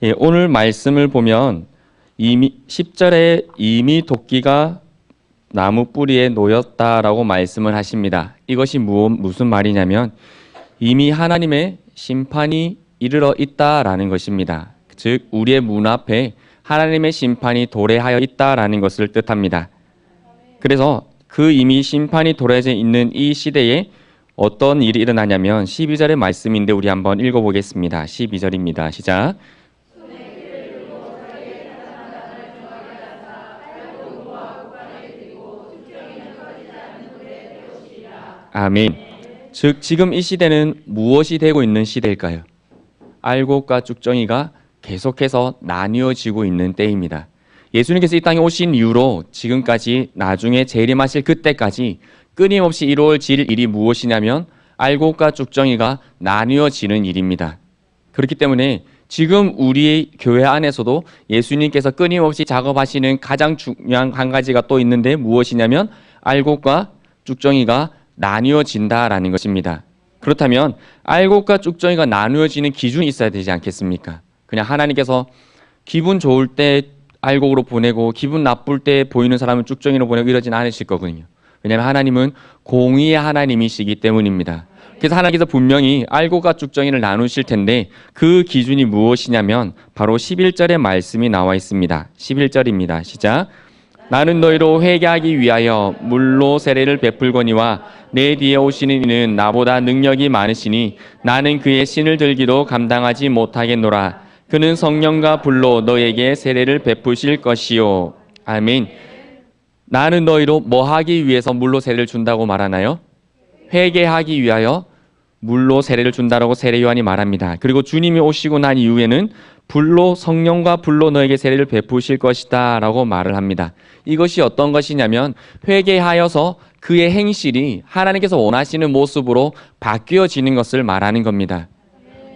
예, 오늘 말씀을 보면 이미 10절에 이미 도끼가 나무 뿌리에 놓였다라고 말씀을 하십니다. 이것이 무슨 말이냐면 이미 하나님의 심판이 이르러 있다라는 것입니다. 즉 우리의 문 앞에 하나님의 심판이 도래하여 있다라는 것을 뜻합니다. 그래서 그 이미 심판이 도래져 있는 이 시대에 어떤 일이 일어나냐면 12절의 말씀인데 우리 한번 읽어보겠습니다. 12절입니다. 시작. 아멘. 즉 지금 이 시대는 무엇이 되고 있는 시대일까요? 알곡과 쭉정이가 계속해서 나뉘어지고 있는 때입니다. 예수님께서 이 땅에 오신 이후로 지금까지 나중에 재림하실 그때까지 끊임없이 이루어질 일이 무엇이냐면 알곡과 쭉정이가 나뉘어지는 일입니다. 그렇기 때문에 지금 우리 교회 안에서도 예수님께서 끊임없이 작업하시는 가장 중요한 한 가지가 또 있는데 무엇이냐면 알곡과 쭉정이가 나뉘어진다라는 것입니다. 그렇다면 알곡과 쭉정이가 나누어지는 기준이 있어야 되지 않겠습니까? 그냥 하나님께서 기분 좋을 때 알곡으로 보내고 기분 나쁠 때 보이는 사람은 쭉정이로 보내고 이러진 않으실 거거든요. 왜냐하면 하나님은 공의의 하나님이시기 때문입니다. 그래서 하나님께서 분명히 알곡과 쭉정이를 나누실 텐데 그 기준이 무엇이냐면 바로 11절의 말씀이 나와 있습니다. 11절입니다. 시작. 나는 너희로 회개하기 위하여 물로 세례를 베풀거니와 내 뒤에 오시는 이는 나보다 능력이 많으시니 나는 그의 신을 들기도 감당하지 못하겠노라. 그는 성령과 불로 너에게 세례를 베푸실 것이요. 아멘. 나는 너희로 뭐 하기 위해서 물로 세례를 준다고 말하나요? 회개하기 위하여 물로 세례를 준다라고 세례 요한이 말합니다. 그리고 주님이 오시고 난 이후에는 불로 성령과 불로 너에게 세례를 베푸실 것이다 라고 말을 합니다. 이것이 어떤 것이냐면 회개하여서 그의 행실이 하나님께서 원하시는 모습으로 바뀌어지는 것을 말하는 겁니다.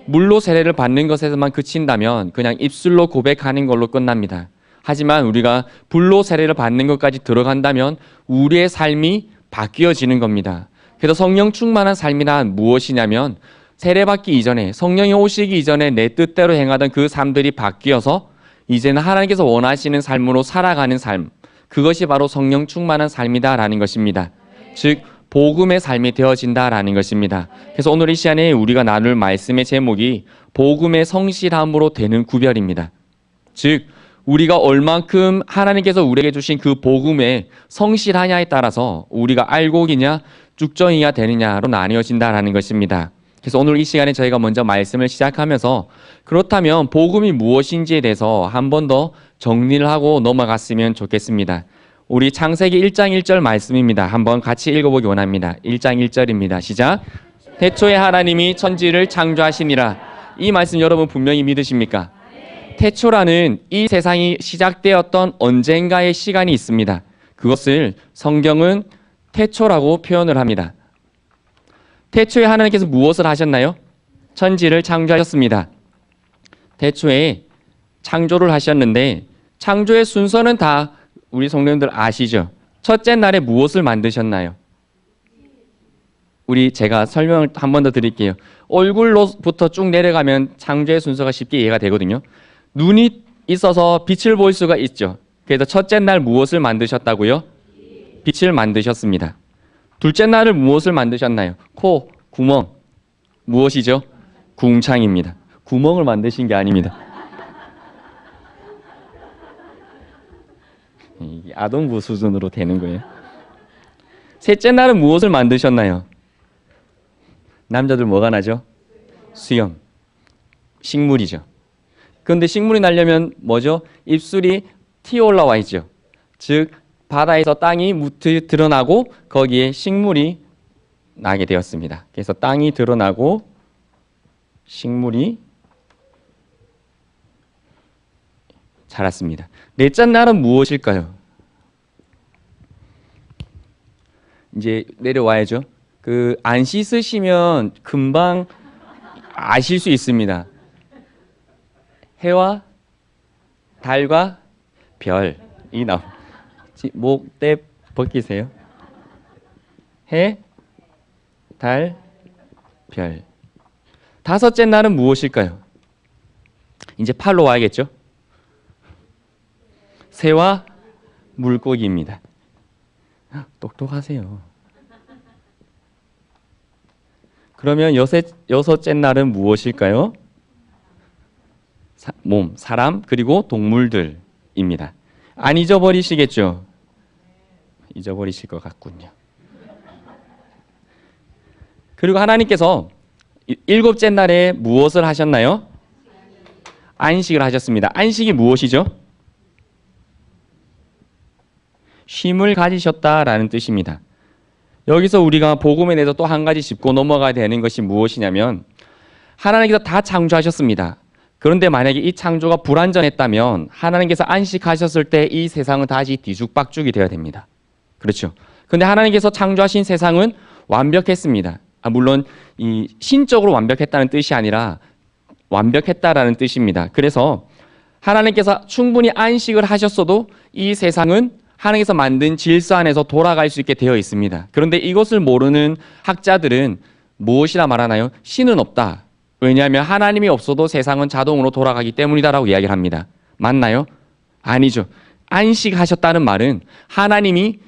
물로 세례를 받는 것에서만 그친다면 그냥 입술로 고백하는 걸로 끝납니다. 하지만 우리가 불로 세례를 받는 것까지 들어간다면 우리의 삶이 바뀌어지는 겁니다. 그래서 성령 충만한 삶이란 무엇이냐면 세례받기 이전에 성령이 오시기 이전에 내 뜻대로 행하던 그 삶들이 바뀌어서 이제는 하나님께서 원하시는 삶으로 살아가는 삶, 그것이 바로 성령 충만한 삶이다라는 것입니다. 즉 복음의 삶이 되어진다라는 것입니다. 그래서 오늘 이 시간에 우리가 나눌 말씀의 제목이 복음의 성실함으로 되는 구별입니다. 즉 우리가 얼만큼 하나님께서 우리에게 주신 그 복음에 성실하냐에 따라서 우리가 알곡이냐 쭉정이가 되느냐로 나뉘어진다라는 것입니다. 그래서 오늘 이 시간에 저희가 먼저 말씀을 시작하면서 그렇다면 복음이 무엇인지에 대해서 한 번 더 정리를 하고 넘어갔으면 좋겠습니다. 우리 창세기 1장 1절 말씀입니다. 한번 같이 읽어보기 원합니다. 1장 1절입니다. 시작. 태초에 하나님이 천지를 창조하시니라. 이 말씀 여러분 분명히 믿으십니까? 태초라는 이 세상이 시작되었던 언젠가의 시간이 있습니다. 그것을 성경은 태초라고 표현을 합니다. 태초에 하나님께서 무엇을 하셨나요? 천지를 창조하셨습니다. 태초에 창조를 하셨는데 창조의 순서는 다 우리 성도님들 아시죠? 첫째 날에 무엇을 만드셨나요? 제가 설명을 한 번 더 드릴게요. 얼굴로부터 쭉 내려가면 창조의 순서가 쉽게 이해가 되거든요. 눈이 있어서 빛을 볼 수가 있죠. 그래서 첫째 날 무엇을 만드셨다고요? 빛을 만드셨습니다. 둘째 날을 무엇을 만드셨나요? 코, 구멍. 무엇이죠? 궁창입니다. 구멍을 만드신 게 아닙니다. 아동부 수준으로 되는 거예요. 셋째 날은 무엇을 만드셨나요? 남자들 뭐가 나죠? 수염. 식물이죠. 그런데 식물이 나려면 뭐죠? 입술이 튀어 올라와 있죠. 즉 바다에서 땅이 드러나고 거기에 식물이 나게 되었습니다. 그래서 땅이 드러나고 식물이 자랐습니다. 넷째 날은 무엇일까요? 이제 내려와야죠. 안 씻으시면 금방 아실 수 있습니다. 해와 달과 별이 목대 벗기세요. 해, 달, 별. 다섯째 날은 무엇일까요? 이제 8로 와야겠죠? 새와 물고기입니다. 똑똑하세요. 그러면 여섯째 날은 무엇일까요? 사람, 그리고 동물들입니다. 안 잊어버리시겠죠? 잊어버리실 것 같군요. 그리고 하나님께서 일곱째 날에 무엇을 하셨나요? 안식을 하셨습니다. 안식이 무엇이죠? 쉼을 가지셨다라는 뜻입니다. 여기서 우리가 복음에 대해서 또 한 가지 짚고 넘어가야 되는 것이 무엇이냐면 하나님께서 다 창조하셨습니다. 그런데 만약에 이 창조가 불완전했다면 하나님께서 안식하셨을 때 이 세상은 다시 뒤죽박죽이 되어야 됩니다. 그렇죠. 근데 하나님께서 창조하신 세상은 완벽했습니다. 물론 이 신적으로 완벽했다는 뜻이 아니라 완벽했다라는 뜻입니다. 그래서 하나님께서 충분히 안식을 하셨어도 이 세상은 하나님께서 만든 질서 안에서 돌아갈 수 있게 되어 있습니다. 그런데 이것을 모르는 학자들은 무엇이라 말하나요? 신은 없다. 왜냐하면 하나님이 없어도 세상은 자동으로 돌아가기 때문이다라고 이야기를 합니다. 맞나요? 아니죠. 안식하셨다는 말은 하나님이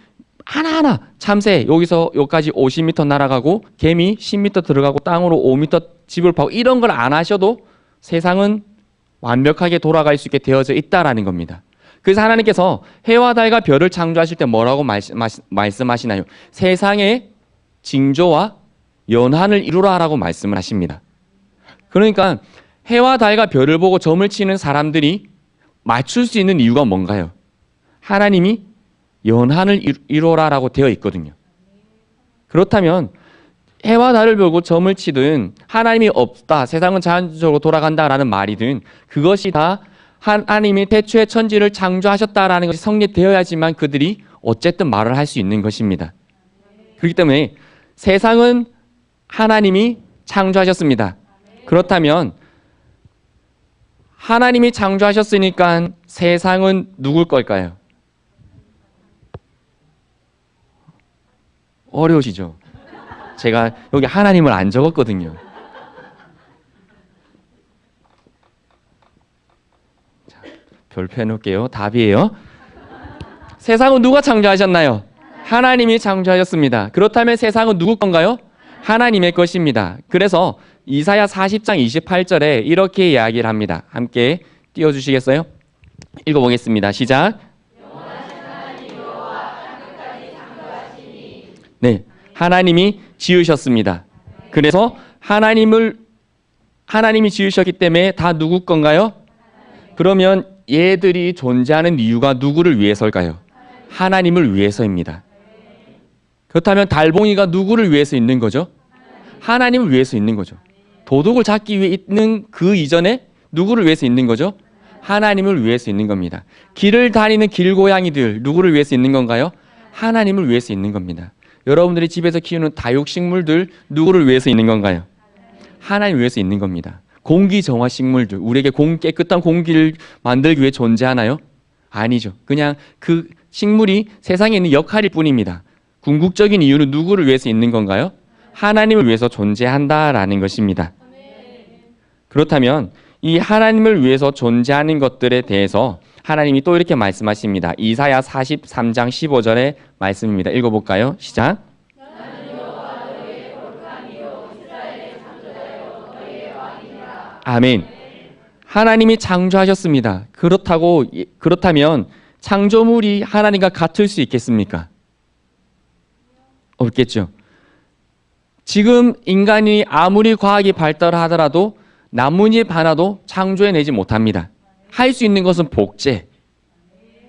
하나하나 참새 여기서 여기까지 50m 날아가고 개미 10m 들어가고 땅으로 5m 집을 파고 이런 걸 안 하셔도 세상은 완벽하게 돌아갈 수 있게 되어져 있다라는 겁니다. 그래서 하나님께서 해와 달과 별을 창조하실 때 뭐라고 말씀하시나요? 세상의 징조와 연한을 이루라라고 말씀을 하십니다. 그러니까 해와 달과 별을 보고 점을 치는 사람들이 맞출 수 있는 이유가 뭔가요? 하나님이 연한을 이루라라고 되어 있거든요. 그렇다면 해와 달을 보고 점을 치든 하나님이 없다, 세상은 자연적으로 돌아간다라는 말이든 그것이 다 하나님이 태초에 천지를 창조하셨다라는 것이 성립되어야지만 그들이 어쨌든 말을 할 수 있는 것입니다. 그렇기 때문에 세상은 하나님이 창조하셨습니다. 그렇다면 하나님이 창조하셨으니까 세상은 누굴 걸까요? 어려우시죠? 제가 여기 하나님을 안 적었거든요. 자, 별표 해놓을게요. 답이에요. 세상은 누가 창조하셨나요? 하나님이 창조하셨습니다. 그렇다면 세상은 누구 건가요? 하나님의 것입니다. 그래서 이사야 40장 28절에 이렇게 이야기를 합니다. 함께 띄워주시겠어요? 읽어보겠습니다. 시작. 네, 하나님이 지으셨습니다. 그래서 하나님이 지으셨기 때문에 다 누구 건가요? 그러면 얘들이 존재하는 이유가 누구를 위해서일까요? 하나님을 위해서입니다. 그렇다면 달봉이가 누구를 위해서 있는 거죠? 하나님을 위해서 있는 거죠. 도둑을 잡기 위해 있는 그 이전에 누구를 위해서 있는 거죠? 하나님을 위해서 있는 겁니다. 길을 다니는 길고양이들 누구를 위해서 있는 건가요? 하나님을 위해서 있는 겁니다. 여러분들이 집에서 키우는 다육식물들 누구를 위해서 있는 건가요? 하나님을 위해서 있는 겁니다. 공기정화식물들 우리에게 깨끗한 공기를 만들기 위해 존재하나요? 아니죠. 그냥 그 식물이 세상에 있는 역할일 뿐입니다. 궁극적인 이유는 누구를 위해서 있는 건가요? 하나님을 위해서 존재한다라는 것입니다. 그렇다면 이 하나님을 위해서 존재하는 것들에 대해서 하나님이 또 이렇게 말씀하십니다. 이사야 43장 15절의 말씀입니다. 읽어볼까요? 시작. 아멘. 하나님이 창조하셨습니다. 그렇다면 창조물이 하나님과 같을 수 있겠습니까? 없겠죠. 지금 인간이 아무리 과학이 발달하더라도 나뭇잎 하나도 창조해내지 못합니다. 할 수 있는 것은 복제.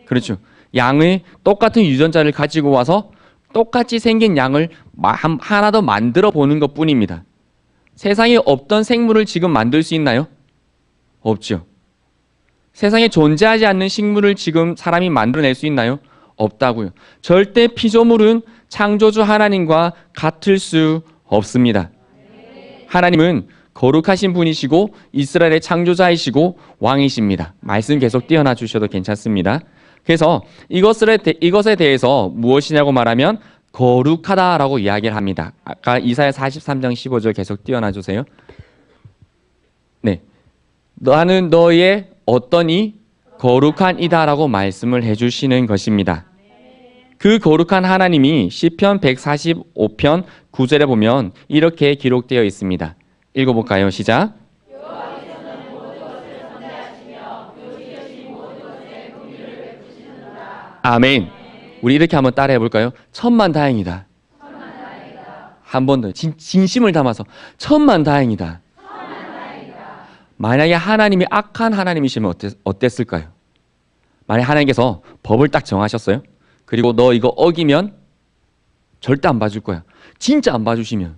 그렇죠. 양의 똑같은 유전자를 가지고 와서 똑같이 생긴 양을 하나 더 만들어 보는 것 뿐입니다. 세상에 없던 생물을 지금 만들 수 있나요? 없죠. 세상에 존재하지 않는 식물을 지금 사람이 만들어낼 수 있나요? 없다고요. 절대 피조물은 창조주 하나님과 같을 수 없습니다. 하나님은 거룩하신 분이시고 이스라엘의 창조자이시고 왕이십니다. 말씀 계속 띄어놔 주셔도 괜찮습니다. 그래서 이것에 대해서 무엇이냐고 말하면 거룩하다라고 이야기를 합니다. 아까 이사야 43장 15절 계속 띄어놔 주세요. 네, 나는 너의 어떠니 거룩한 이다라고 말씀을 해주시는 것입니다. 그 거룩한 하나님이 시편 145편 9절에 보면 이렇게 기록되어 있습니다. 읽어볼까요? 시작. 아멘. 우리 이렇게 한번 따라해 볼까요? 천만다행이다. 한 번 더 진심을 담아서 천만다행이다. 만약에 하나님이 악한 하나님이시면 어땠을까요? 만약에 하나님께서 법을 딱 정하셨어요. 그리고 너 이거 어기면 절대 안 봐줄 거야. 진짜 안 봐주시면.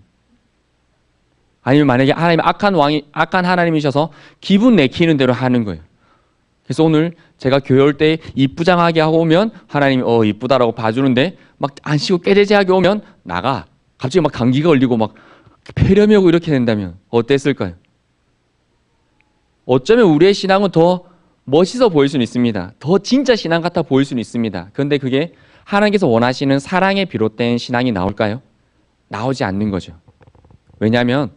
아니면 만약에 하나님이 악한 하나님이셔서 기분 내키는 대로 하는 거예요. 그래서 오늘 제가 교회 올 때 이쁘장하게 하고 오면 하나님이 이쁘다라고 봐주는데 막 안 쉬고 깨재재하게 오면 나가. 갑자기 막 감기가 걸리고 막 폐렴이 오고 이렇게 된다면 어땠을까요? 어쩌면 우리의 신앙은 더 멋있어 보일 수는 있습니다. 더 진짜 신앙 같아 보일 수는 있습니다. 그런데 그게 하나님께서 원하시는 사랑에 비롯된 신앙이 나올까요? 나오지 않는 거죠. 왜냐하면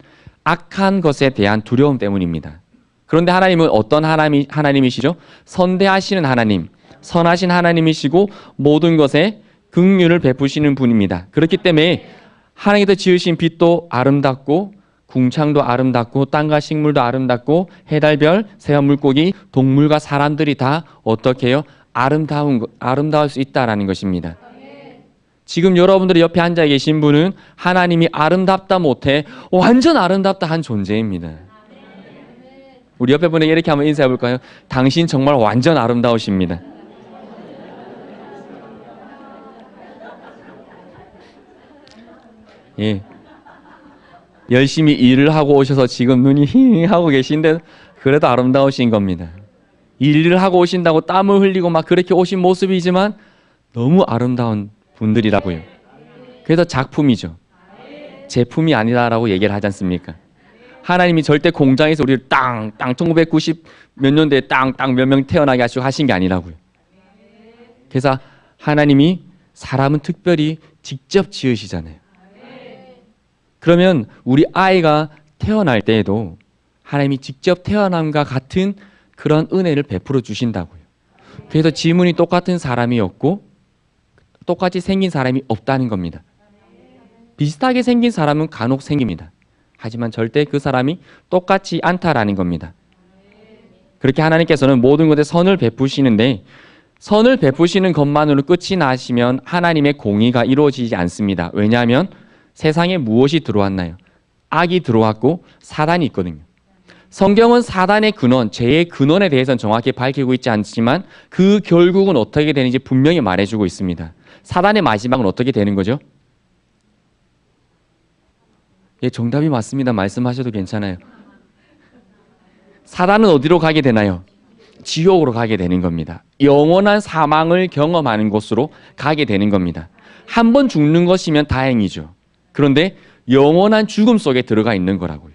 악한 것에 대한 두려움 때문입니다. 그런데 하나님은 어떤 하나님이시죠? 선대하시는 하나님, 선하신 하나님이시고 모든 것에 긍휼을 베푸시는 분입니다. 그렇기 때문에 하나님께서 지으신 빛도 아름답고 궁창도 아름답고 땅과 식물도 아름답고 해달별, 새와 물고기, 동물과 사람들이 다 어떻게 해요? 아름다울 수 있다라는 것입니다. 지금 여러분들이 옆에 앉아 계신 분은 하나님이 아름답다 못해 완전 아름답다 한 존재입니다. 우리 옆에 분에게 이렇게 한번 인사해 볼까요? 당신 정말 완전 아름다우십니다. 예. 열심히 일을 하고 오셔서 지금 눈이 힝 하고 계신데 그래도 아름다우신 겁니다. 일을 하고 오신다고 땀을 흘리고 막 그렇게 오신 모습이지만 너무 아름다운 분들이라고요. 그래서 작품이죠. 제품이 아니다라고 얘기를 하지 않습니까? 하나님이 절대 공장에서 우리를 1990 몇 년대에 몇 명 태어나게 하시고 하신 게 아니라고요. 그래서 하나님이 사람은 특별히 직접 지으시잖아요. 그러면 우리 아이가 태어날 때에도 하나님이 직접 태어남과 같은 그런 은혜를 베풀어 주신다고요. 그래서 지문이 똑같은 사람이었고 똑같이 생긴 사람이 없다는 겁니다. 비슷하게 생긴 사람은 간혹 생깁니다. 하지만 절대 그 사람이 똑같지 않다라는 겁니다. 그렇게 하나님께서는 모든 것에 선을 베푸시는데 선을 베푸시는 것만으로 끝이 나시면 하나님의 공의가 이루어지지 않습니다. 왜냐하면 세상에 무엇이 들어왔나요? 악이 들어왔고 사단이 있거든요. 성경은 사단의 근원, 죄의 근원에 대해서는 정확히 밝히고 있지 않지만 그 결국은 어떻게 되는지 분명히 말해주고 있습니다. 사단의 마지막은 어떻게 되는 거죠? 예, 정답이 맞습니다. 말씀하셔도 괜찮아요. 사단은 어디로 가게 되나요? 지옥으로 가게 되는 겁니다. 영원한 사망을 경험하는 곳으로 가게 되는 겁니다. 한 번 죽는 것이면 다행이죠. 그런데 영원한 죽음 속에 들어가 있는 거라고요.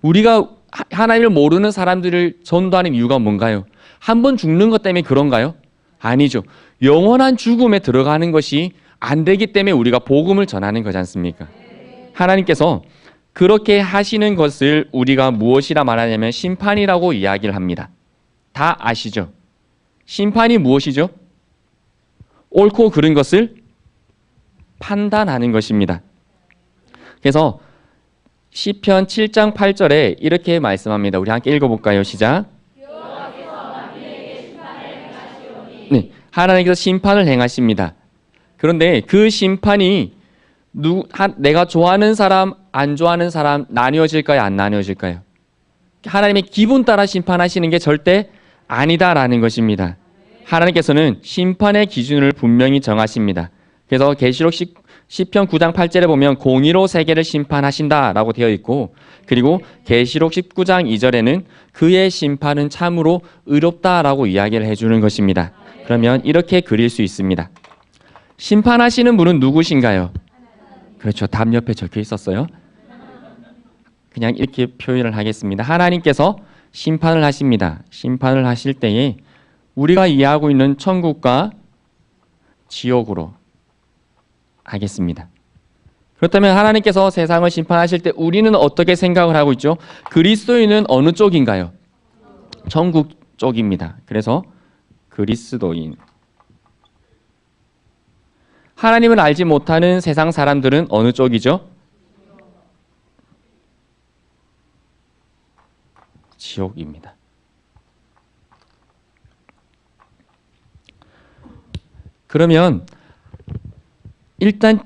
우리가 하나님을 모르는 사람들을 전도하는 이유가 뭔가요? 한 번 죽는 것 때문에 그런가요? 아니죠. 영원한 죽음에 들어가는 것이 안 되기 때문에 우리가 복음을 전하는 거지 않습니까? 하나님께서 그렇게 하시는 것을 우리가 무엇이라 말하냐면 심판이라고 이야기를 합니다. 다 아시죠? 심판이 무엇이죠? 옳고 그른 것을 판단하는 것입니다. 그래서 시편 7장 8절에 이렇게 말씀합니다. 우리 함께 읽어볼까요? 시작. 네, 하나님께서 심판을 행하십니다. 그런데 그 심판이 내가 좋아하는 사람, 안 좋아하는 사람 나뉘어질까요? 안 나뉘어질까요? 하나님의 기분 따라 심판하시는 게 절대 아니다라는 것입니다. 하나님께서는 심판의 기준을 분명히 정하십니다. 그래서 계시록 시편 9장 8절에 보면 공의로 세계를 심판하신다라고 되어 있고 그리고 계시록 19장 2절에는 그의 심판은 참으로 의롭다라고 이야기를 해주는 것입니다. 그러면 이렇게 그릴 수 있습니다. 심판하시는 분은 누구신가요? 그렇죠. 답 옆에 적혀 있었어요. 그냥 이렇게 표현을 하겠습니다. 하나님께서 심판을 하십니다. 심판을 하실 때에 우리가 이해하고 있는 천국과 지옥으로 하겠습니다. 그렇다면 하나님께서 세상을 심판하실 때 우리는 어떻게 생각을 하고 있죠? 그리스도인은 어느 쪽인가요? 천국 쪽입니다. 그래서 그리스도인. 하나님을 알지 못하는 세상 사람들은 어느 쪽이죠? 지옥입니다. 그러면 일단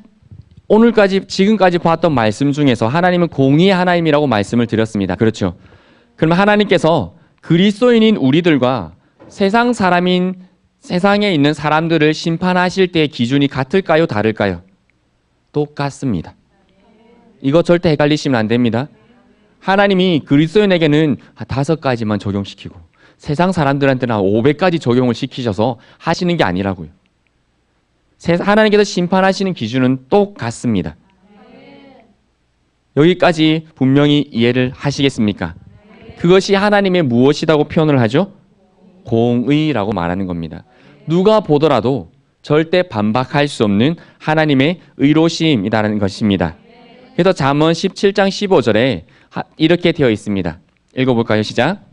지금까지 봤던 말씀 중에서 하나님은 공의의 하나님이라고 말씀을 드렸습니다. 그렇죠? 그러면 하나님께서 그리스도인인 우리들과 세상 사람인 세상에 있는 사람들을 심판하실 때의 기준이 같을까요? 다를까요? 똑같습니다. 이거 절대 헷갈리시면 안 됩니다. 하나님이 그리스도인에게는 5가지만 적용시키고 세상 사람들한테는 500가지 적용을 시키셔서 하시는 게 아니라고요. 하나님께서 심판하시는 기준은 똑같습니다. 여기까지 분명히 이해를 하시겠습니까? 그것이 하나님의 무엇이라고 표현을 하죠? 공의라고 말하는 겁니다. 누가 보더라도 절대 반박할 수 없는 하나님의 의로심이라는 것입니다. 그래서 잠언 17장 15절에 이렇게 되어 있습니다. 읽어볼까요? 시작.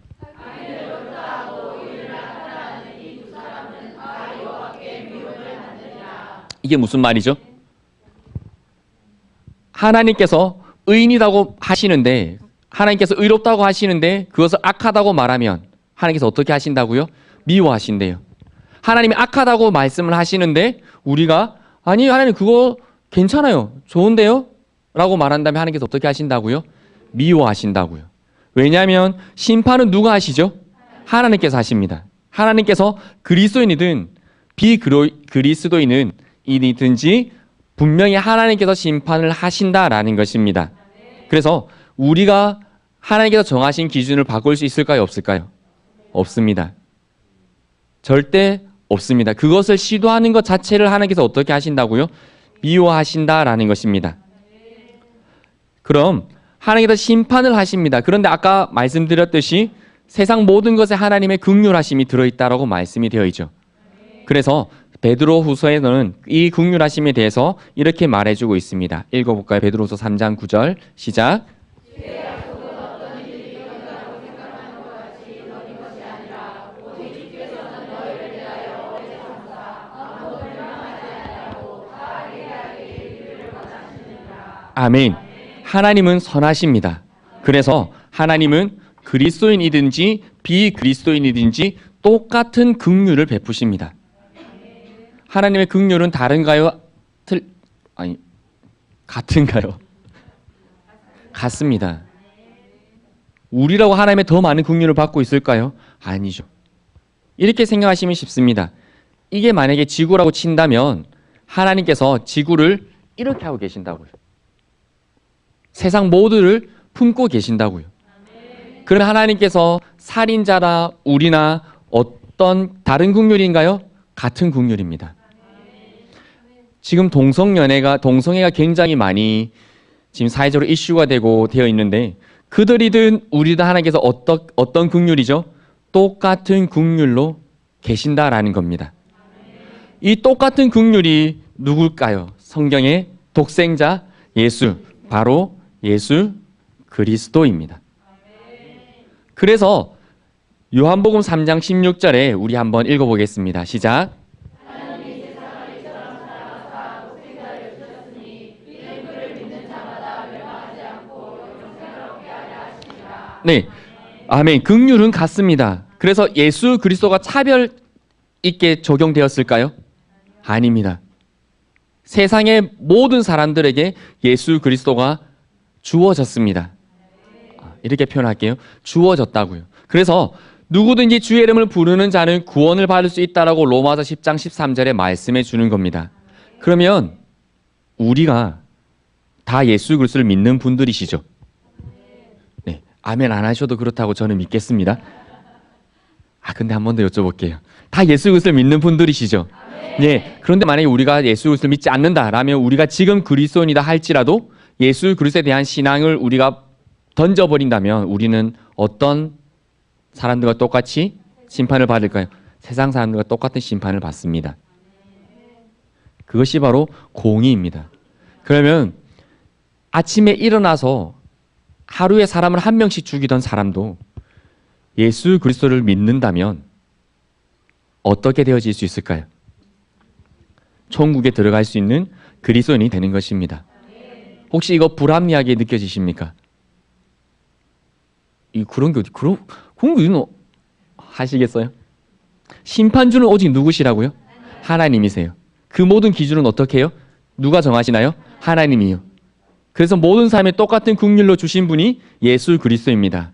이게 무슨 말이죠? 하나님께서 의인이라고 하시는데, 하나님께서 의롭다고 하시는데 그것을 악하다고 말하면 하나님께서 어떻게 하신다고요? 미워하신대요. 하나님이 악하다고 말씀을 하시는데 우리가 아니 하나님 그거 괜찮아요. 좋은데요? 라고 말한다면 하나님께서 어떻게 하신다고요? 미워하신다고요. 왜냐하면 심판은 누가 하시죠? 하나님께서 하십니다. 하나님께서 그리스도인이든 비그리스도인이든지 분명히 하나님께서 심판을 하신다라는 것입니다. 그래서 우리가 하나님께서 정하신 기준을 바꿀 수 있을까요? 없을까요? 없습니다. 절대 없습니다. 그것을 시도하는 것 자체를 하나님께서 어떻게 하신다고요? 미워하신다라는 것입니다. 그럼 하나님께서 심판을 하십니다. 그런데 아까 말씀드렸듯이 세상 모든 것에 하나님의 긍휼하심이 들어있다라고 말씀이 되어 있죠. 그래서 베드로후서에는 이 긍휼하심에 대해서 이렇게 말해주고 있습니다. 읽어볼까요? 베드로후서 3장 9절 시작. 아멘. 하나님은 선하십니다. 그래서 하나님은 그리스도인이든지 비그리스도인이든지 똑같은 긍휼을 베푸십니다. 하나님의 긍휼은 다른가요? 같은가요? 같습니다. 우리라고 하나님의 더 많은 긍휼을 받고 있을까요? 아니죠. 이렇게 생각하시면 쉽습니다. 이게 만약에 지구라고 친다면 하나님께서 지구를 이렇게 하고 계신다고요. 세상 모두를 품고 계신다고요. 그러면 하나님께서 살인자나 우리나 어떤 다른 긍휼인가요? 같은 긍휼입니다. 지금 동성애가 굉장히 많이 지금 사회적으로 이슈가 되어 있는데 그들이든 우리든 하나님께서 어떤 긍휼이죠? 똑같은 긍휼로 계신다라는 겁니다. 이 똑같은 긍휼이 누굴까요? 성경의 독생자 예수, 바로 예수 그리스도입니다. 그래서 요한복음 3장 16절에 우리 한번 읽어보겠습니다. 시작. 네, 아멘. 긍휼은 같습니다. 그래서 예수 그리스도가 차별 있게 적용되었을까요? 아닙니다. 세상의 모든 사람들에게 예수 그리스도가 주어졌습니다. 이렇게 표현할게요. 주어졌다고요. 그래서 누구든지 주의 이름을 부르는 자는 구원을 받을 수 있다라고 로마서 10장 13절에 말씀해 주는 겁니다. 그러면 우리가 다 예수 그리스도를 믿는 분들이시죠? 네, 아멘 안 하셔도 그렇다고 저는 믿겠습니다. 근데 한 번 더 여쭤볼게요. 다 예수 그리스도를 믿는 분들이시죠? 네. 그런데 만약에 우리가 예수 그리스도를 믿지 않는다라면 우리가 지금 그리스도인이다 할지라도 예수 그리스도에 대한 신앙을 우리가 던져버린다면 우리는 어떤 사람들과 똑같이 심판을 받을까요? 세상 사람들과 똑같은 심판을 받습니다. 그것이 바로 공의입니다. 그러면 아침에 일어나서 하루에 사람을 한 명씩 죽이던 사람도 예수 그리스도를 믿는다면 어떻게 되어질 수 있을까요? 천국에 들어갈 수 있는 그리스도인이 되는 것입니다. 혹시 이거 불합리하게 느껴지십니까? 그런 게 어디, 그런 게 하시겠어요? 심판주는 오직 누구시라고요? 하나님이세요. 그 모든 기준은 어떻게 해요? 누가 정하시나요? 하나님이요. 그래서 모든 삶에 똑같은 긍휼로 주신 분이 예수 그리스도입니다.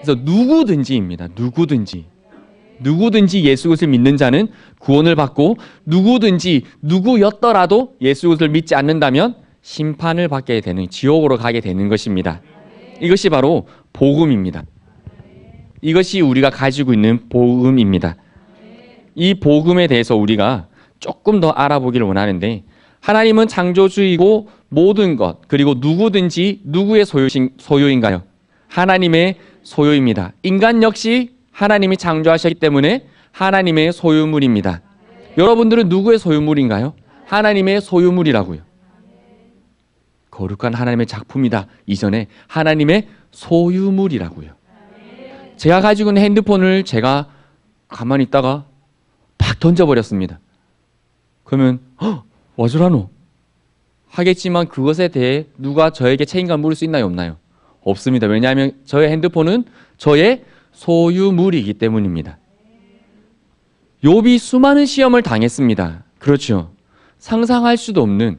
그래서 누구든지입니다. 누구든지 예수 그리스도를 믿는 자는 구원을 받고, 누구든지 누구였더라도 예수 그리스도를 믿지 않는다면 심판을 받게 되는, 지옥으로 가게 되는 것입니다. 이것이 바로 복음입니다. 이것이 우리가 가지고 있는 복음입니다. 이 복음에 대해서 우리가 조금 더 알아보기를 원하는데, 하나님은 창조주이고 모든 것, 그리고 누구든지 누구의 소유인가요? 하나님의 소유입니다. 인간 역시 하나님이 창조하셨기 때문에 하나님의 소유물입니다. 여러분들은 누구의 소유물인가요? 하나님의 소유물이라고요. 거룩한 하나님의 작품이다 이전에 하나님의 소유물이라고요. 제가 가지고 있는 핸드폰을 제가 가만히 있다가 팍 던져버렸습니다. 그러면 와주라노 하겠지만, 그것에 대해 누가 저에게 책임감을 물을 수 있나요? 없나요? 없습니다. 왜냐하면 저의 핸드폰은 저의 소유물이기 때문입니다. 욥이 수많은 시험을 당했습니다. 그렇죠. 상상할 수도 없는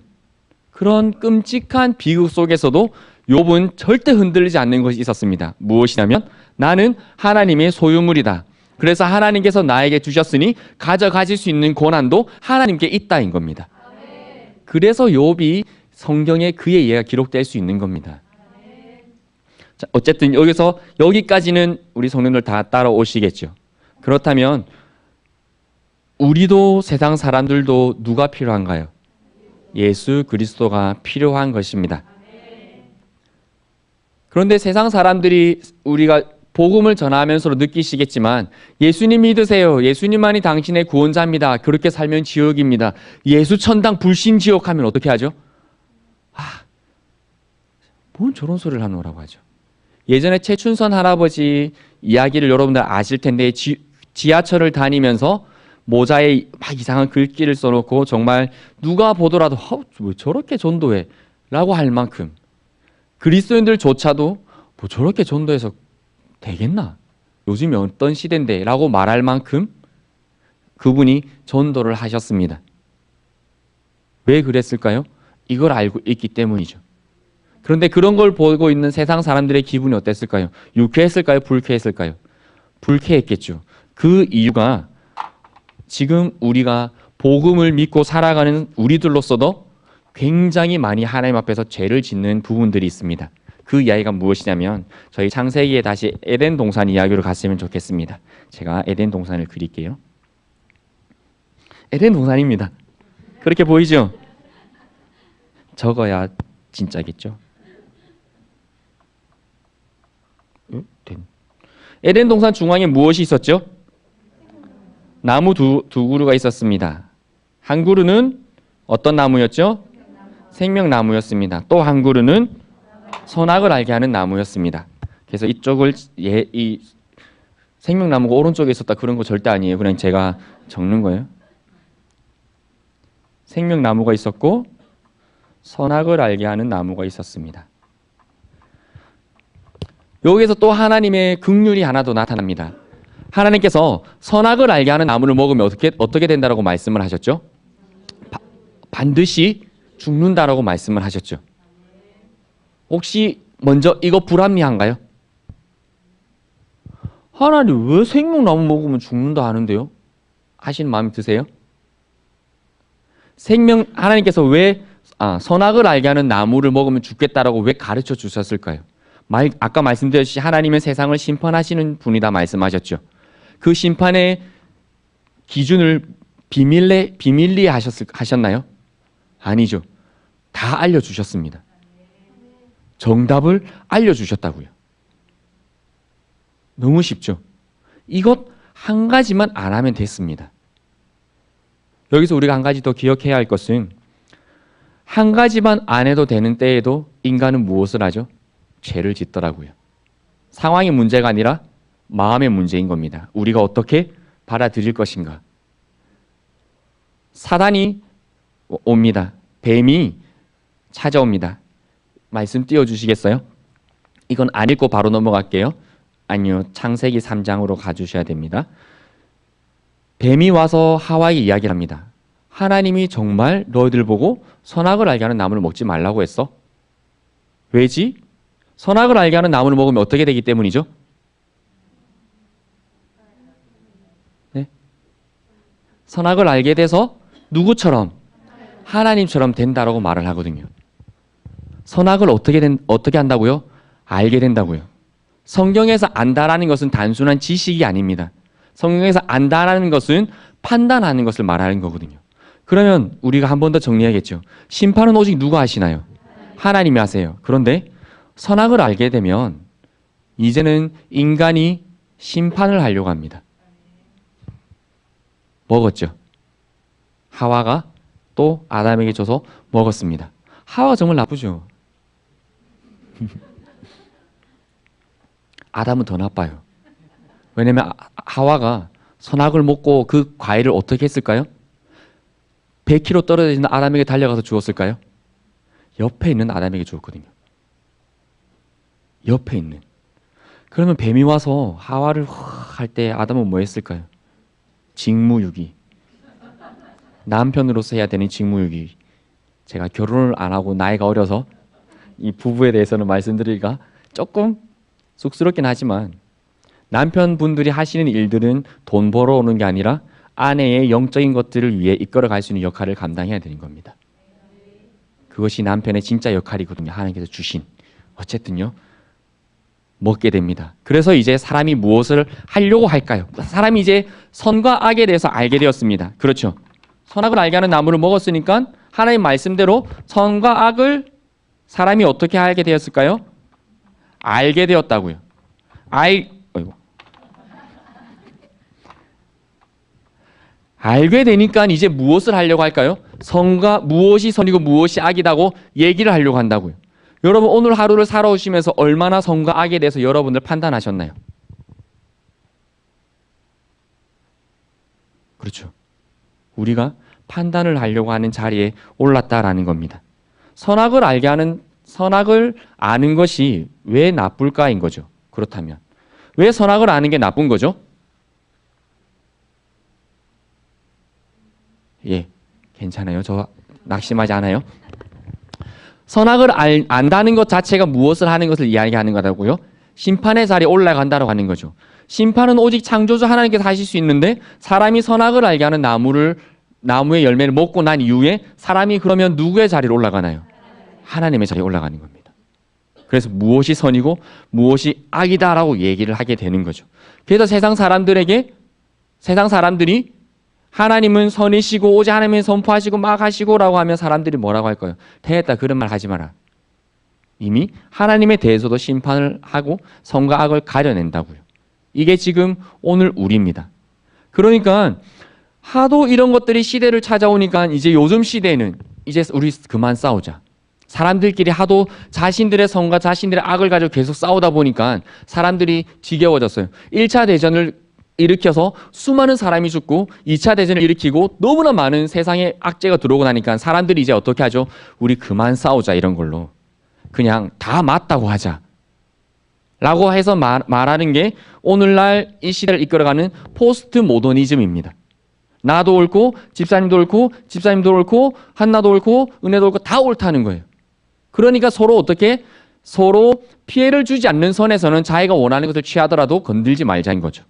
그런 끔찍한 비극 속에서도 욥은 절대 흔들리지 않는 것이 있었습니다. 무엇이냐면, 나는 하나님의 소유물이다. 그래서 하나님께서 나에게 주셨으니 가져가질 수 있는 권한도 하나님께 있다인 겁니다. 그래서 욥이 성경에 그의 예가 기록될 수 있는 겁니다. 자, 어쨌든 여기까지는 우리 성도님들 다 따라오시겠죠. 그렇다면 우리도, 세상 사람들도 누가 필요한가요? 예수 그리스도가 필요한 것입니다. 그런데 세상 사람들이, 우리가 복음을 전하면서 느끼시겠지만, 예수님 믿으세요. 예수님만이 당신의 구원자입니다. 그렇게 살면 지옥입니다. 예수 천당 불신 지옥 하면 어떻게 하죠? 뭔 저런 소리를 하노라고 하죠. 예전에 최춘선 할아버지 이야기를 여러분들 아실 텐데, 지하철을 다니면서 모자에 막 이상한 글귀를 써놓고 정말 누가 보더라도 왜 저렇게 전도해? 라고 할 만큼, 그리스도인들조차도 뭐 저렇게 전도해서 되겠나? 요즘이 어떤 시대인데? 라고 말할 만큼 그분이 전도를 하셨습니다. 왜 그랬을까요? 이걸 알고 있기 때문이죠. 그런데 그런 걸 보고 있는 세상 사람들의 기분이 어땠을까요? 유쾌했을까요? 불쾌했을까요? 불쾌했겠죠. 그 이유가, 지금 우리가 복음을 믿고 살아가는 우리들로서도 굉장히 많이 하나님 앞에서 죄를 짓는 부분들이 있습니다. 그 이야기가 무엇이냐면, 저희 창세기에 다시 에덴 동산 이야기로 갔으면 좋겠습니다. 제가 에덴 동산을 그릴게요. 에덴 동산입니다. 그렇게 보이죠? 적어야 진짜겠죠. 에덴 동산 중앙에 무엇이 있었죠? 나무 두 그루가 있었습니다. 한 그루는 어떤 나무였죠? 생명나무였습니다. 또 한 그루는 선악을 알게 하는 나무였습니다. 그래서 이쪽을 이 생명나무가 오른쪽에 있었다 그런 거 절대 아니에요. 그냥 제가 적는 거예요. 생명나무가 있었고 선악을 알게 하는 나무가 있었습니다. 여기서 또 하나님의 긍휼이 하나 더 나타납니다. 하나님께서 선악을 알게 하는 나무를 먹으면 어떻게 된다라고 말씀을 하셨죠? 반드시 죽는다라고 말씀을 하셨죠. 혹시 먼저 이거 불합리한가요? 하나님 왜 생명나무 먹으면 죽는다 하는데요? 하시는 마음이 드세요? 하나님께서 왜 선악을 알게 하는 나무를 먹으면 죽겠다라고 왜 가르쳐 주셨을까요? 아까 말씀드렸듯이 하나님은 세상을 심판하시는 분이다 말씀하셨죠. 그 심판의 기준을 비밀리에 하셨나요? 아니죠. 다 알려주셨습니다. 정답을 알려주셨다고요. 너무 쉽죠. 이것 한 가지만 안 하면 됐습니다. 여기서 우리가 한 가지 더 기억해야 할 것은, 한 가지만 안 해도 되는 때에도 인간은 무엇을 하죠? 죄를 짓더라고요. 상황이 문제가 아니라 마음의 문제인 겁니다. 우리가 어떻게 받아들일 것인가. 사단이 옵니다. 뱀이 찾아옵니다. 말씀 띄워주시겠어요? 이건 안 읽고 바로 넘어갈게요. 아니요. 창세기 3장으로 가주셔야 됩니다. 뱀이 와서 하와에게 이야기를 합니다. 하나님이 정말 너희들 보고 선악을 알게 하는 나무를 먹지 말라고 했어? 왜지? 선악을 알게 하는 나무를 먹으면 어떻게 되기 때문이죠? 네? 선악을 알게 돼서 누구처럼? 하나님처럼 된다라고 말을 하거든요. 선악을 어떻게 한다고요? 알게 된다고요. 성경에서 안다라는 것은 단순한 지식이 아닙니다. 성경에서 안다라는 것은 판단하는 것을 말하는 거거든요. 그러면 우리가 한 번 더 정리해야겠죠. 심판은 오직 누가 하시나요? 하나님이 하세요. 그런데 선악을 알게 되면 이제는 인간이 심판을 하려고 합니다. 먹었죠. 하와가 또 아담에게 줘서 먹었습니다. 하와가 정말 나쁘죠. 아담은 더 나빠요. 왜냐하면 하와가 선악을 먹고 그 과일을 어떻게 했을까요? 100km 떨어져 있는 아담에게 달려가서 주었을까요? 옆에 있는 아담에게 주었거든요. 옆에 있는. 그러면 뱀이 와서 하와를 할 때 아담은 뭐 했을까요? 직무유기. 남편으로서 해야 되는 직무유기. 제가 결혼을 안 하고 나이가 어려서 이 부부에 대해서는 말씀드리기가 조금 쑥스럽긴 하지만 남편분들이 하시는 일들은 돈 벌어오는 게 아니라 아내의 영적인 것들을 위해 이끌어갈 수 있는 역할을 감당해야 되는 겁니다. 그것이 남편의 진짜 역할이거든요. 하나님께서 주신. 어쨌든요. 먹게 됩니다. 그래서 이제 사람이 무엇을 하려고 할까요? 사람이 이제 선과 악에 대해서 알게 되었습니다. 그렇죠. 선악을 알게 하는 나무를 먹었으니까 하나님 말씀대로 선과 악을 사람이 어떻게 알게 되었을까요? 알게 되었다고요. 알게 되니까 이제 무엇을 하려고 할까요? 선과 무엇이 선이고 무엇이 악이다고 얘기를 하려고 한다고요. 여러분 오늘 하루를 살아오시면서 얼마나 선과 악에 대해서 여러분들 판단하셨나요? 그렇죠. 우리가 판단을 하려고 하는 자리에 올랐다라는 겁니다. 선악을 아는 것이 왜 나쁠까인 거죠. 그렇다면 왜 선악을 아는 게 나쁜 거죠? 예, 괜찮아요. 저 낙심하지 않아요. 선악을 안다는 것 자체가 무엇을 하는 것을 이야기하는 거라고요? 심판의 자리에 올라간다고 하는 거죠. 심판은 오직 창조주 하나님께서 하실 수 있는데 사람이 선악을 알게 하는 나무의 열매를 먹고 난 이후에 사람이 그러면 누구의 자리로 올라가나요? 하나님의 자리에 올라가는 겁니다. 그래서 무엇이 선이고 무엇이 악이다라고 얘기를 하게 되는 거죠. 그래서 세상 사람들이 하나님은 선이시고 오직 하나님이 선포하시고 막 하시고라고 하면 사람들이 뭐라고 할까요? 됐다 그런 말 하지 마라. 이미 하나님에 대해서도 심판을 하고 선과 악을 가려낸다고요. 이게 지금 오늘 우리입니다. 그러니까 하도 이런 것들이 시대를 찾아오니까 이제 요즘 시대는 이제 우리 그만 싸우자. 사람들끼리 하도 자신들의 선과 자신들의 악을 가지고 계속 싸우다 보니까 사람들이 지겨워졌어요. 1차 대전을 일으켜서 수많은 사람이 죽고 2차 대전을 일으키고 너무나 많은 세상에 악재가 들어오고 나니까 사람들이 이제 어떻게 하죠? 우리 그만 싸우자 이런 걸로. 그냥 다 맞다고 하자. 라고 해서 말하는 게 오늘날 이 시대를 이끌어가는 포스트 모더니즘입니다. 나도 옳고 집사님도 옳고 집사님도 옳고 한나도 옳고 은혜도 옳고 다 옳다는 거예요. 그러니까 서로 피해를 주지 않는 선에서는 자기가 원하는 것을 취하더라도 건들지 말자인 거죠.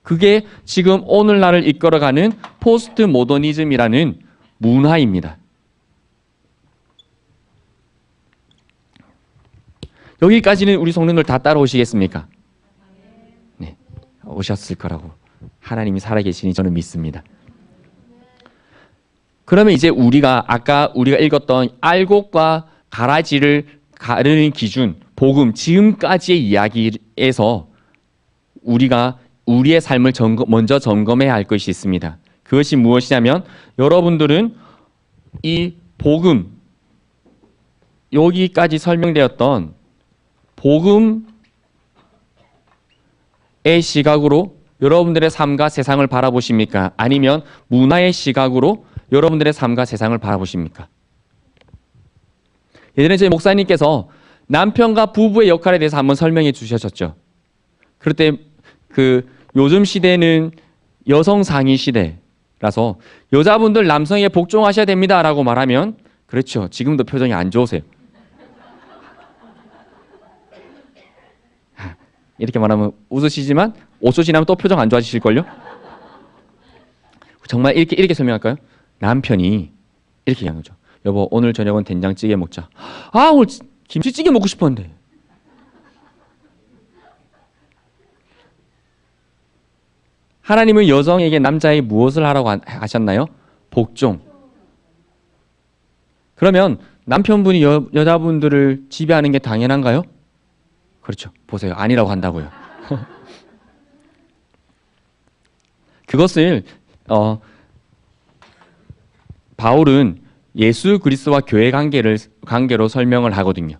그게 지금 오늘날을 이끌어가는 포스트 모더니즘이라는 문화입니다. 여기까지는 우리 성도님들 다 따라오시겠습니까? 네, 오셨을 거라고 하나님이 살아계시니 저는 믿습니다. 그러면 이제 아까 우리가 읽었던 알곡과 가라지를 가르는 기준, 복음, 지금까지의 이야기에서 우리가 우리의 삶을 먼저 점검해야 할 것이 있습니다. 그것이 무엇이냐면 여러분들은 이 복음, 여기까지 설명되었던 복음 시각으로 여러분들의 삶과 세상을 바라보십니까? 아니면 문화의 시각으로 여러분들의 삶과 세상을 바라보십니까? 예전에 저희 목사님께서 남편과 부부의 역할에 대해서 한번 설명해 주셨죠. 그럴 때 요즘 시대는 여성 상위 시대라서 여자분들 남성에게 복종하셔야 됩니다라고 말하면 그렇죠. 지금도 표정이 안 좋으세요. 이렇게 말하면 웃으시지만 5초 지나면 또 표정 안 좋아지실걸요? 정말 이렇게 설명할까요? 남편이 이렇게 얘기한 거죠. 여보, 오늘 저녁은 된장찌개 먹자. 아, 오늘 김치찌개 먹고 싶었는데. 하나님은 여성에게 남자의 무엇을 하라고 하셨나요? 복종. 그러면 남편분이 여자분들을 지배하는 게 당연한가요? 그렇죠. 보세요. 아니라고 한다고요. 그것을 바울은 예수 그리스도와 교회 관계로 설명을 하거든요.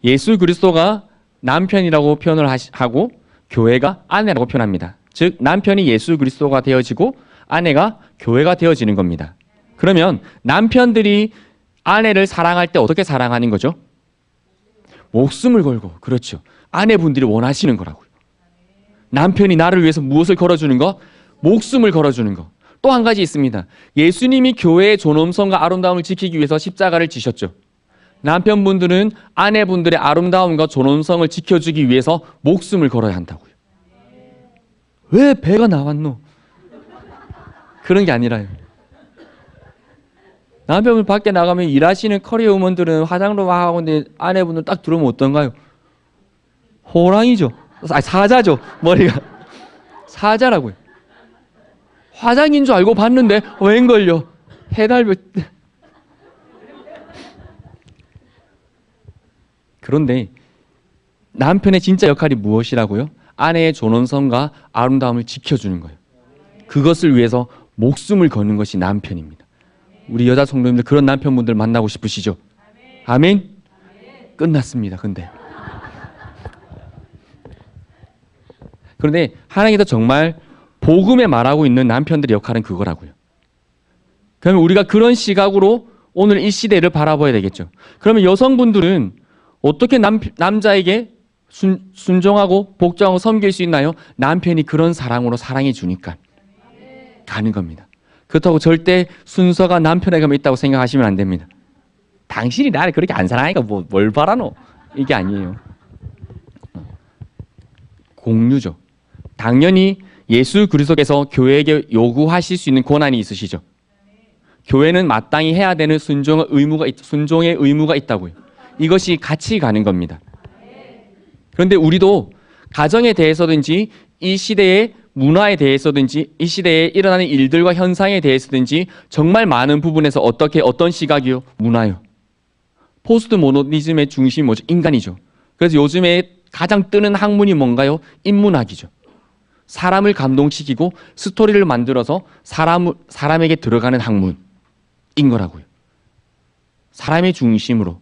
예수 그리스도가 남편이라고 표현을 하고 교회가 아내라고 표현합니다. 즉 남편이 예수 그리스도가 되어지고 아내가 교회가 되어지는 겁니다. 그러면 남편들이 아내를 사랑할 때 어떻게 사랑하는 거죠? 목숨을 걸고. 그렇죠. 아내분들이 원하시는 거라고요. 남편이 나를 위해서 무엇을 걸어주는 거? 목숨을 걸어주는 거. 또 한 가지 있습니다. 예수님이 교회의 존엄성과 아름다움을 지키기 위해서 십자가를 지셨죠. 남편분들은 아내분들의 아름다움과 존엄성을 지켜주기 위해서 목숨을 걸어야 한다고요. 왜 배가 나왔노? 그런 게 아니라요. 남편분 밖에 나가면 일하시는 커리어 우먼들은 화장도 막 하고 있는데 아내분들 딱 들어오면 어떤가요? 호랑이죠. 아니, 사자죠. 머리가. 사자라고요. 화장인 줄 알고 봤는데 웬걸요? 해달별. 그런데 남편의 진짜 역할이 무엇이라고요? 아내의 존엄성과 아름다움을 지켜주는 거예요. 그것을 위해서 목숨을 거는 것이 남편입니다. 우리 여자 성도님들 그런 남편분들 만나고 싶으시죠? 아멘? 끝났습니다. 그런데 하나님께서 정말 복음에 말하고 있는 남편들의 역할은 그거라고요. 그러면 우리가 그런 시각으로 오늘 이 시대를 바라봐야 되겠죠. 그러면 여성분들은 어떻게 남자에게 순종하고 복종하고 섬길 수 있나요? 남편이 그런 사랑으로 사랑해 주니까 가는 겁니다. 그렇다고 절대 순서가 남편에게만 있다고 생각하시면 안 됩니다. 당신이 나를 그렇게 안 사랑하니까 뭘 바라노? 이게 아니에요. 공유죠. 당연히 예수 그리스도께서 교회에게 요구하실 수 있는 권한이 있으시죠. 교회는 마땅히 해야 되는 순종의 의무가 있다고요. 이것이 같이 가는 겁니다. 그런데 우리도 가정에 대해서든지 이 시대의 문화에 대해서든지 이 시대에 일어나는 일들과 현상에 대해서든지 정말 많은 부분에서 어떤 시각이요? 문화요. 포스트 모더니즘의 중심이 뭐죠? 인간이죠. 그래서 요즘에 가장 뜨는 학문이 뭔가요? 인문학이죠. 사람을 감동시키고 스토리를 만들어서 사람에게 들어가는 학문인 거라고요. 사람의 중심으로.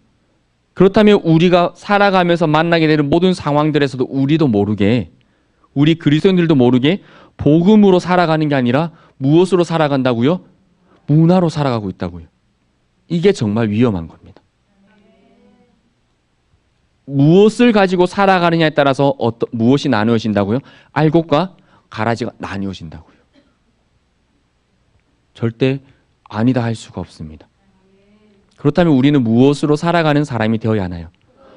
그렇다면 우리가 살아가면서 만나게 되는 모든 상황들에서도 우리도 모르게, 우리 그리스도인들도 모르게 복음으로 살아가는 게 아니라 무엇으로 살아간다고요? 문화로 살아가고 있다고요. 이게 정말 위험한 겁니다. 무엇을 가지고 살아가느냐에 따라서 무엇이 나누어진다고요? 알곡과 가라지가 나누어진다고요. 절대 아니다 할 수가 없습니다. 그렇다면 우리는 무엇으로 살아가는 사람이 되어야 하나요?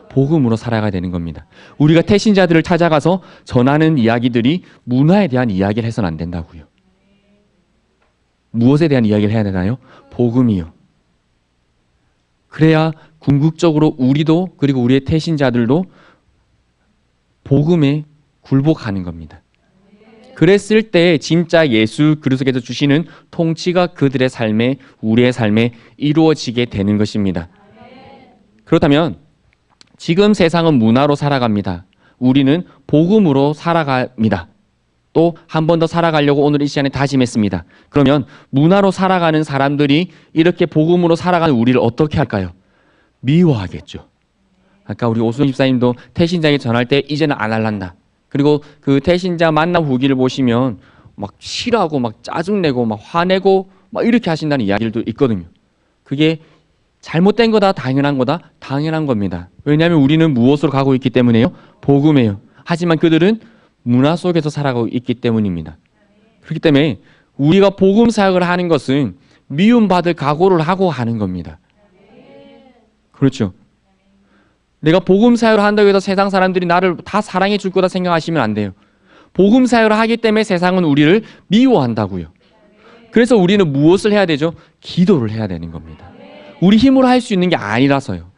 복음으로 살아가야 되는 겁니다. 우리가 태신자들을 찾아가서 전하는 이야기들이 문화에 대한 이야기를 해서는 안 된다고요. 무엇에 대한 이야기를 해야 되나요? 복음이요. 그래야 궁극적으로 우리도 그리고 우리의 태신자들도 복음에 굴복하는 겁니다. 그랬을 때 진짜 예수 그리스도께서 주시는 통치가 그들의 삶에, 우리의 삶에 이루어지게 되는 것입니다. 그렇다면 지금 세상은 문화로 살아갑니다. 우리는 복음으로 살아갑니다. 또 한 번 더 살아가려고 오늘 이 시간에 다짐했습니다. 그러면 문화로 살아가는 사람들이 이렇게 복음으로 살아가는 우리를 어떻게 할까요? 미워하겠죠. 아까 우리 오순 집사님도 태신자에게 전할 때 이제는 안 할란다. 그리고 그 태신자 만남 후기를 보시면 막 싫어하고 막 짜증내고 막 화내고 막 이렇게 하신다는 이야기들도 있거든요. 그게 잘못된 거다, 당연한 거다, 당연한 겁니다. 왜냐하면 우리는 무엇으로 가고 있기 때문에요? 복음이에요. 하지만 그들은 문화 속에서 살아가고 있기 때문입니다. 그렇기 때문에 우리가 복음 사역을 하는 것은 미움받을 각오를 하고 하는 겁니다. 그렇죠. 내가 복음 사역을 한다고 해서 세상 사람들이 나를 다 사랑해 줄 거다 생각하시면 안 돼요. 복음 사역을 하기 때문에 세상은 우리를 미워한다고요. 그래서 우리는 무엇을 해야 되죠? 기도를 해야 되는 겁니다. 우리 힘으로 할 수 있는 게 아니라서요.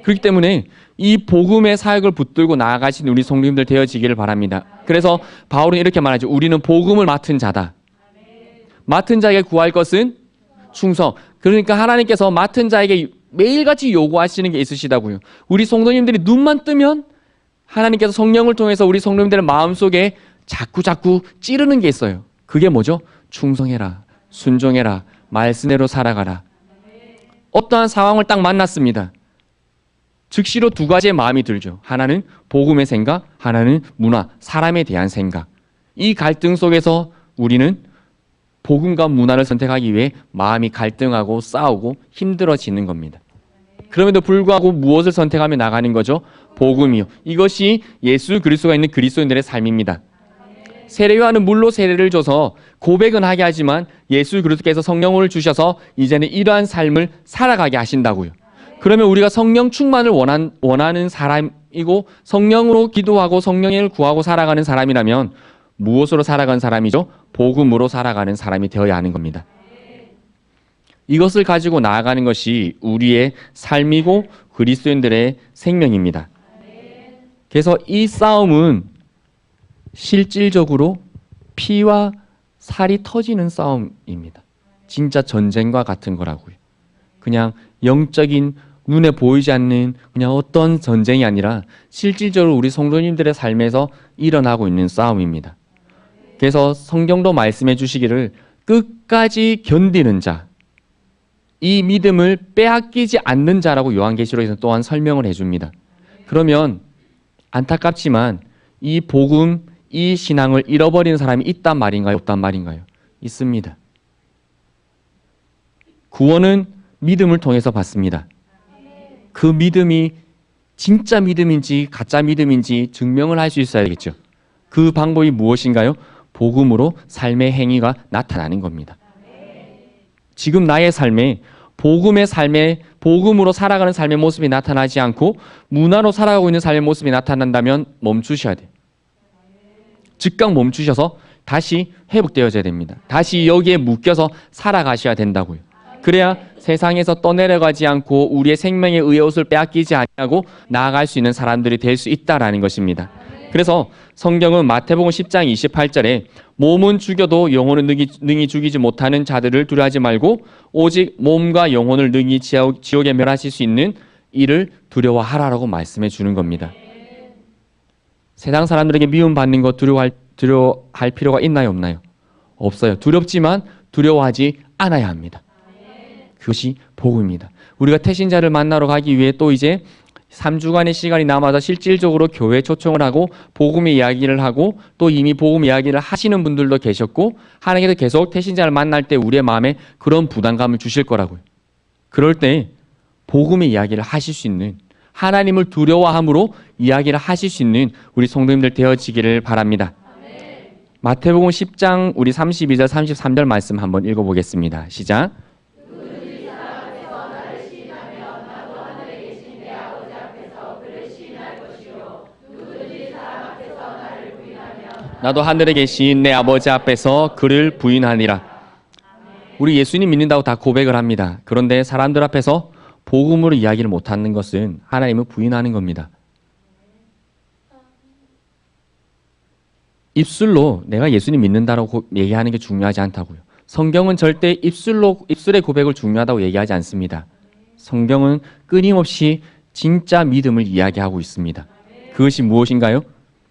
그렇기 때문에 이 복음의 사역을 붙들고 나아가신 우리 성도님들 되어지기를 바랍니다. 그래서 바울은 이렇게 말하죠. 우리는 복음을 맡은 자다. 맡은 자에게 구할 것은 충성. 그러니까 하나님께서 맡은 자에게 매일같이 요구하시는 게 있으시다고요. 우리 성도님들이 눈만 뜨면 하나님께서 성령을 통해서 우리 성도님들의 마음속에 자꾸 찌르는 게 있어요. 그게 뭐죠? 충성해라, 순종해라, 말씀대로 살아가라. 어떠한 상황을 딱 만났습니다. 즉시로 두 가지의 마음이 들죠. 하나는 복음의 생각, 하나는 문화, 사람에 대한 생각. 이 갈등 속에서 우리는 복음과 문화를 선택하기 위해 마음이 갈등하고 싸우고 힘들어지는 겁니다. 그럼에도 불구하고 무엇을 선택하며 나가는 거죠? 복음이요. 이것이 예수 그리스도가 있는 그리스도인들의 삶입니다. 세례요한은 물로 세례를 줘서 고백은 하게 하지만 예수 그리스도께서 성령을 주셔서 이제는 이러한 삶을 살아가게 하신다고요. 그러면 우리가 성령 충만을 원하는 사람이고 성령으로 기도하고 성령을 구하고 살아가는 사람이라면 무엇으로 살아가는 사람이죠? 복음으로 살아가는 사람이 되어야 하는 겁니다. 이것을 가지고 나아가는 것이 우리의 삶이고 그리스도인들의 생명입니다. 그래서 이 싸움은 실질적으로 피와 살이 터지는 싸움입니다. 진짜 전쟁과 같은 거라고요. 그냥 영적인 눈에 보이지 않는 그냥 어떤 전쟁이 아니라 실질적으로 우리 성도님들의 삶에서 일어나고 있는 싸움입니다. 그래서 성경도 말씀해 주시기를 끝까지 견디는 자, 이 믿음을 빼앗기지 않는 자라고 요한계시록에서 또한 설명을 해줍니다. 그러면 안타깝지만 이 복음, 이 신앙을 잃어버리는 사람이 있단 말인가요? 없단 말인가요? 있습니다. 구원은 믿음을 통해서 받습니다. 그 믿음이 진짜 믿음인지 가짜 믿음인지 증명을 할 수 있어야 되겠죠. 그 방법이 무엇인가요? 복음으로 삶의 행위가 나타나는 겁니다. 지금 나의 삶에 복음의 삶에 복음으로 살아가는 삶의 모습이 나타나지 않고 문화로 살아가고 있는 삶의 모습이 나타난다면 멈추셔야 돼요. 즉각 멈추셔서 다시 회복되어져야 됩니다. 다시 여기에 묶여서 살아가셔야 된다고요. 그래야 세상에서 떠내려가지 않고 우리의 생명의 의옷을 빼앗기지 아니하고 나아갈 수 있는 사람들이 될 수 있다라는 것입니다. 그래서 성경은 마태복음 10장 28절에 몸은 죽여도 영혼은 능히 죽이지 못하는 자들을 두려워하지 말고 오직 몸과 영혼을 능히 지옥에 멸하실 수 있는 이를 두려워하라라고 말씀해 주는 겁니다. 세상 사람들에게 미움받는 것 두려워할 필요가 있나요, 없나요? 없어요. 두렵지만 두려워하지 않아야 합니다. 그것이 복음입니다. 우리가 태신자를 만나러 가기 위해 또 이제 3주간의 시간이 남아서 실질적으로 교회에 초청을 하고 복음의 이야기를 하고 또 이미 복음 이야기를 하시는 분들도 계셨고 하나님께서 계속 태신자를 만날 때 우리의 마음에 그런 부담감을 주실 거라고요. 그럴 때 복음의 이야기를 하실 수 있는 하나님을 두려워함으로 이야기를 하실 수 있는 우리 성도님들 되어지기를 바랍니다. 마태복음 10장 우리 32절 33절 말씀 한번 읽어보겠습니다. 시작. 나도 하늘에 계신 내 아버지 앞에서 그를 부인하니라. 우리 예수님 믿는다고 다 고백을 합니다. 그런데 사람들 앞에서 복음으로 이야기를 못하는 것은 하나님을 부인하는 겁니다. 입술로 내가 예수님 믿는다라고 얘기하는 게 중요하지 않다고요. 성경은 절대 입술의 고백을 중요하다고 얘기하지 않습니다. 성경은 끊임없이 진짜 믿음을 이야기하고 있습니다. 그것이 무엇인가요?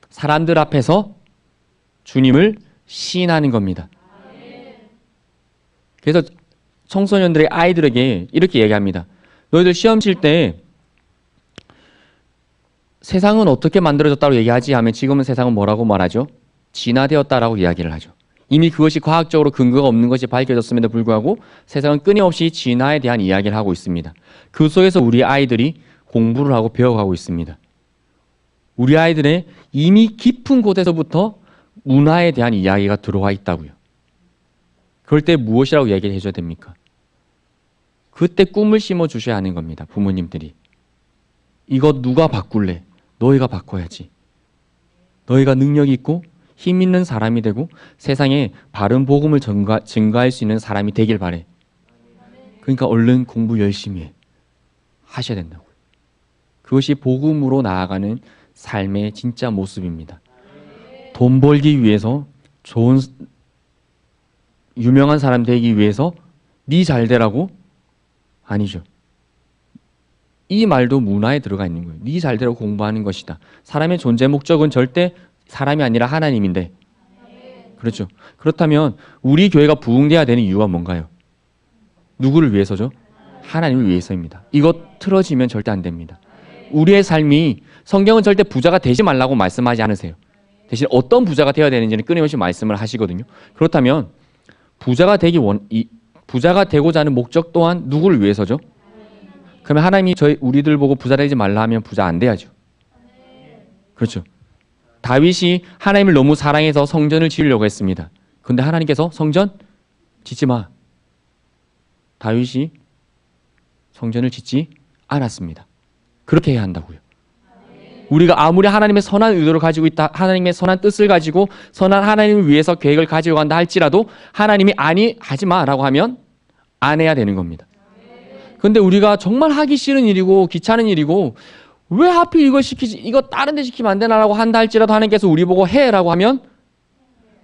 사람들 앞에서 주님을 시인하는 겁니다. 그래서 청소년들의 아이들에게 이렇게 얘기합니다. 너희들 시험 칠 때 세상은 어떻게 만들어졌다고 얘기하지 하면 지금은 세상은 뭐라고 말하죠? 진화되었다라고 이야기를 하죠. 이미 그것이 과학적으로 근거가 없는 것이 밝혀졌음에도 불구하고 세상은 끊임없이 진화에 대한 이야기를 하고 있습니다. 그 속에서 우리 아이들이 공부를 하고 배워가고 있습니다. 우리 아이들의 이미 깊은 곳에서부터 문화에 대한 이야기가 들어와 있다고요. 그럴 때 무엇이라고 얘기를 해줘야 됩니까? 그때 꿈을 심어 주셔야 하는 겁니다. 부모님들이. 이거 누가 바꿀래? 너희가 바꿔야지. 너희가 능력 있고 힘 있는 사람이 되고 세상에 바른 복음을 증가할 수 있는 사람이 되길 바래. 그러니까 얼른 공부 열심히 해. 하셔야 된다고요. 그것이 복음으로 나아가는 삶의 진짜 모습입니다. 돈 벌기 위해서 좋은 유명한 사람 되기 위해서 네 잘 되라고? 아니죠. 이 말도 문화에 들어가 있는 거예요. 네 잘 되라고 공부하는 것이다. 사람의 존재 목적은 절대 사람이 아니라 하나님인데. 그렇죠. 그렇다면 우리 교회가 부흥돼야 되는 이유가 뭔가요? 누구를 위해서죠? 하나님을 위해서입니다. 이것 틀어지면 절대 안 됩니다. 우리의 삶이 성경은 절대 부자가 되지 말라고 말씀하지 않으세요. 대신 어떤 부자가 되어야 되는지는 끊임없이 말씀을 하시거든요. 그렇다면 부자가 되고자 하는 목적 또한 누구를 위해서죠? 그러면 하나님이 우리들 보고 부자 되지 말라 하면 부자 안 돼야죠. 그렇죠. 다윗이 하나님을 너무 사랑해서 성전을 지으려고 했습니다. 그런데 하나님께서 성전 짓지 마. 다윗이 성전을 짓지 않았습니다. 그렇게 해야 한다고요. 우리가 아무리 하나님의 선한 의도를 가지고 있다, 하나님의 선한 뜻을 가지고 선한 하나님을 위해서 계획을 가지고 간다 할지라도 하나님이 아니 하지 마라고 하면 안 해야 되는 겁니다. 그런데 우리가 정말 하기 싫은 일이고 귀찮은 일이고 왜 하필 이걸 시키지? 이거 다른 데 시키면 안 되나라고 한다 할지라도 하나님께서 우리 보고 해라고 하면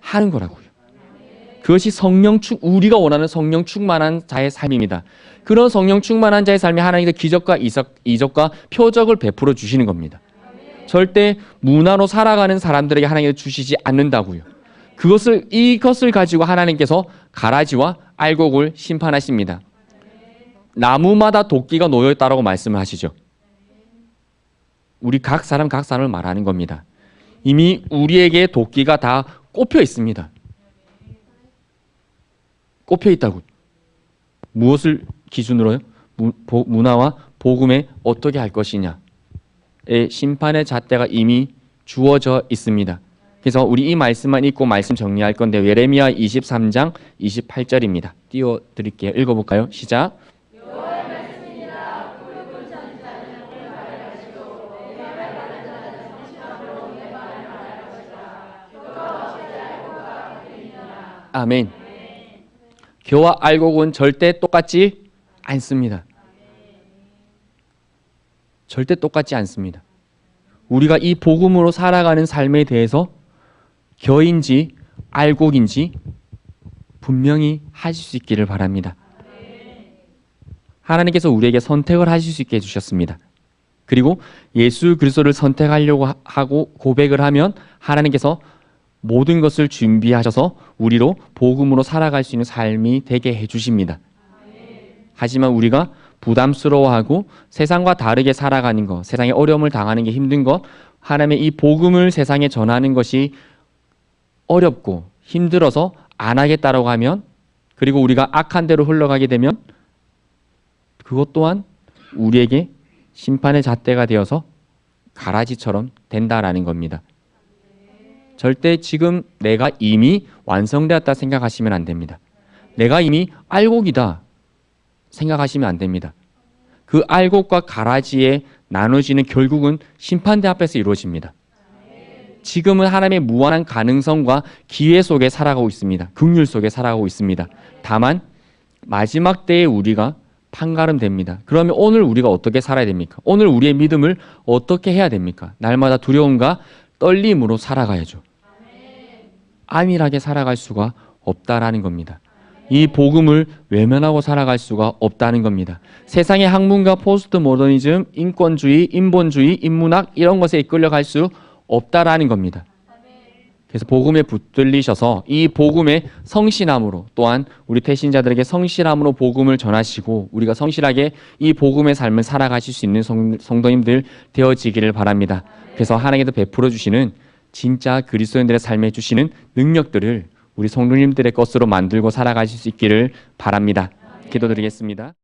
하는 거라고요. 그것이 우리가 원하는 성령 충만한 자의 삶입니다. 그런 성령 충만한 자의 삶이 하나님께서 기적과 이적과 표적을 베풀어 주시는 겁니다. 절대 문화로 살아가는 사람들에게 하나님께서 주시지 않는다고요. 이것을 가지고 하나님께서 가라지와 알곡을 심판하십니다. 나무마다 도끼가 놓여 있다라고 말씀을 하시죠. 우리 각 사람을 말하는 겁니다. 이미 우리에게 도끼가 다 꼽혀 있습니다. 꼽혀 있다고. 무엇을 기준으로요? 문화와 복음에 어떻게 할 것이냐의 심판의 잣대가 이미 주어져 있습니다. 그래서 우리 이 말씀만 읽고 말씀 정리할 건데 예레미야 23장 28절입니다. 띄워드릴게요. 읽어볼까요? 시작. 아멘. 교와 알곡은 절대 똑같지 않습니다. 절대 똑같지 않습니다. 우리가 이 복음으로 살아가는 삶에 대해서 겨인지 알곡인지 분명히 하실 수 있기를 바랍니다. 하나님께서 우리에게 선택을 하실 수 있게 해주셨습니다. 그리고 예수 그리스도를 선택하려고 하고 고백을 하면 하나님께서 모든 것을 준비하셔서 우리로 복음으로 살아갈 수 있는 삶이 되게 해주십니다. 하지만 우리가 부담스러워하고 세상과 다르게 살아가는 것, 세상에 어려움을 당하는 게 힘든 것, 하나님의 이 복음을 세상에 전하는 것이 어렵고 힘들어서 안 하겠다라고 하면, 그리고 우리가 악한 대로 흘러가게 되면 그것 또한 우리에게 심판의 잣대가 되어서 가라지처럼 된다라는 겁니다. 절대 지금 내가 이미 완성되었다 생각하시면 안 됩니다. 내가 이미 알곡이다 생각하시면 안 됩니다. 그 알곡과 가라지에 나눠지는 결국은 심판대 앞에서 이루어집니다. 지금은 하나님의 무한한 가능성과 기회 속에 살아가고 있습니다. 긍휼 속에 살아가고 있습니다. 다만 마지막 때에 우리가 판가름됩니다. 그러면 오늘 우리가 어떻게 살아야 됩니까? 오늘 우리의 믿음을 어떻게 해야 됩니까? 날마다 두려움과 떨림으로 살아가야죠. 안일하게 살아갈 수가 없다라는 겁니다. 이 복음을 외면하고 살아갈 수가 없다는 겁니다. 세상의 학문과 포스트 모더니즘, 인권주의, 인본주의, 인문학 이런 것에 이끌려갈 수 없다라는 겁니다. 그래서 복음에 붙들리셔서 이 복음의 성실함으로 또한 우리 태신자들에게 성실함으로 복음을 전하시고 우리가 성실하게 이 복음의 삶을 살아가실 수 있는 성도님들 되어지기를 바랍니다. 그래서 하나님께서 베풀어 주시는 진짜 그리스도인들의 삶에 주시는 능력들을 우리 성도님들의 것으로 만들고 살아가실 수 있기를 바랍니다. 기도드리겠습니다.